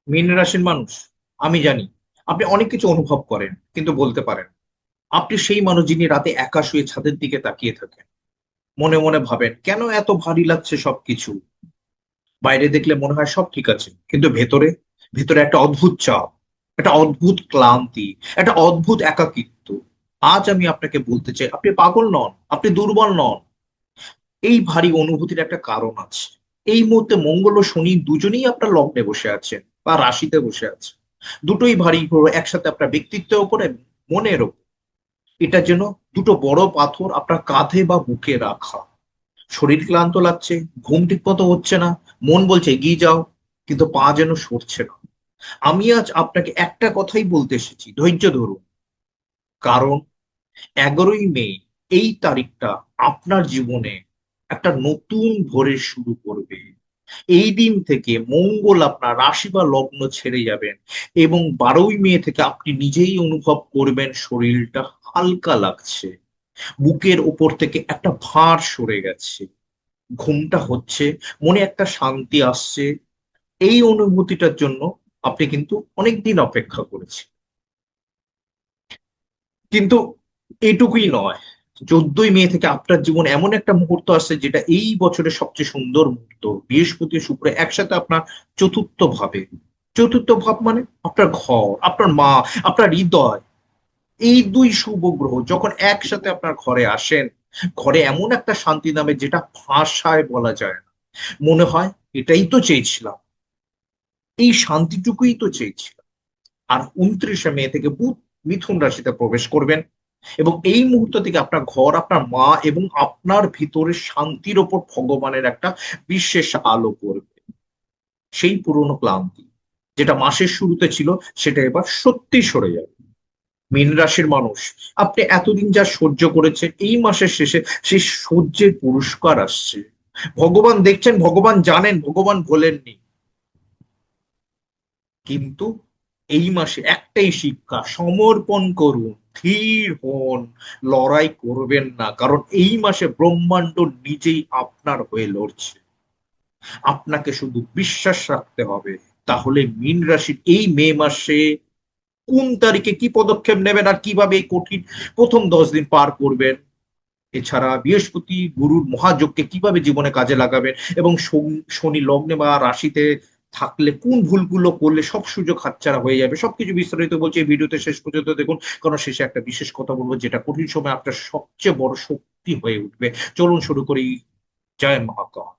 মীন রাশির মানুষ, আমি জানি আপনি অনেক কিছু অনুভব করেন কিন্তু বলতে পারেন না। আপনি সেই মানুষ যিনি রাতে একা শুয়ে ছাদের দিকে তাকিয়ে থাকেন, মনে মনে ভাবেন কেন এত ভারী লাগছে সবকিছু। বাইরে দেখলে মনে হয় সব ঠিক আছে, কিন্তু ভেতরে ভেতরে একটা অদ্ভুত চাপ, একটা অদ্ভুত ক্লান্তি, একটা অদ্ভুত একাকিত্ব। আজ আমি আপনাকে বলতে চাই, আপনি পাগল নন, আপনি দুর্বল নন। এই ভারী অনুভূতির একটা কারণ আছে। এই মুহূর্তে মঙ্গল ও শনি দুজনেই আপনার লগ্নে বসে আছেন বা রাশিতে বসে আছে। দুটোই ভারী গ্রহ একসাথে আপনার ব্যক্তিত্বের উপরে, মনের ওপর। এটা যেন দুটো বড় পাথর আপনার কাঁধে বা বুকে রাখা। শরীর ক্লান্ত লাগছে, ঘুম ঠিক মতো হচ্ছে না, মন বলছে এগিয়ে যাও, কিন্তু পা যেন সরছে না। আমি আজ আপনাকে একটা কথাই বলতে এসেছি, ধৈর্য ধরুন। কারণ 11ই মে, এই তারিখটা আপনার জীবনে একটা নতুন ভোরের শুরু করবে। এই দিন থেকে মঙ্গল আপনার রাশি বা লগ্ন ছেড়ে যাবেন, এবং 12ই মে থেকে আপনি নিজেই অনুভব করবেন শরীরটা হালকা লাগছে, বুকের ওপর থেকে একটা ভার সরে গেছে, ঘুমটা হচ্ছে, মনে একটা শান্তি আসছে। এই অনুভূতিটার জন্য আপনি কিন্তু অনেকদিন অপেক্ষা করেছেন। কিন্তু এইটুকুই নয়, 14ই মে থেকে আপনার জীবন এমন একটা মুহূর্ত আসছে যেটা এই বছরের সবচেয়ে সুন্দর মুহূর্ত। বৃহস্পতি ও শুক্র একসাথে আপনার চতুর্থ ভাবে। চতুর্থ ভাব মানে আপনার ঘর, আপনার মা, আপনার হৃদয়। এই দুই শুভ গ্রহ যখন একসাথে আপনার ঘরে আসেন, ঘরে এমন একটা শান্তি নামে যেটা ভাষায় বলা যায় না। মনে হয় এটাই তো চেয়েছিলাম, এই শান্তিটুকুই তো চেয়েছিলাম। আর 29শে মে থেকে বুধ মিথুন রাশিতে প্রবেশ করবেন, এবং এই মুহূর্ত থেকে আপনার ঘর, আপনার মা এবং আপনার ভিতরের শান্তির ওপর ভগবানের একটা বিশেষ আলো পড়বে। সেই পুরনো ক্লান্তি যেটা মাসের শুরুতে ছিল, সেটা এবার সত্যি সরে যাবে। মীন রাশির মানুষ, আপনি এতদিন যা সহ্য করেছেন, এই মাসের শেষে সেই সহ্যের পুরস্কার আসছে। ভগবান দেখছেন, ভগবান জানেন, ভগবান ভোলেননি। কিন্তু এই মাসে একটাই শিক্ষা, সমর্পণ করুন, ধীর হন, লড়াই করবেন না, কারণ এই মাসে ব্রহ্মাণ্ড নিজেই আপনার হয়ে লড়ছে। আপনাকে শুধু বিশ্বাস রাখতে হবে। তাহলে মীন রাশির এই মে মাসে কোন তারিখে কি পদক্ষেপ নেবেন আর কিভাবে এই কঠিন প্রথম 10 দিন পার করবেন, এছাড়া বৃহস্পতি গুরুর মহাযোগকে কিভাবে জীবনে কাজে লাগাবেন, এবং শনি লগ্নে বা রাশিতে থাকলে কোন ভুলগুলো করলে সব সুযোগ হাতছাড়া হয়ে যাবে, সবকিছু বিস্তারিত বলছি এই ভিডিওতে, শেষ পর্যন্ত দেখুন। কারণ শেষে একটা বিশেষ কথা বলবো যেটা কঠিন সময় আপনার সবচেয়ে বড় শক্তি হয়ে উঠবে। চলুন শুরু করি। জয় মহাকাল।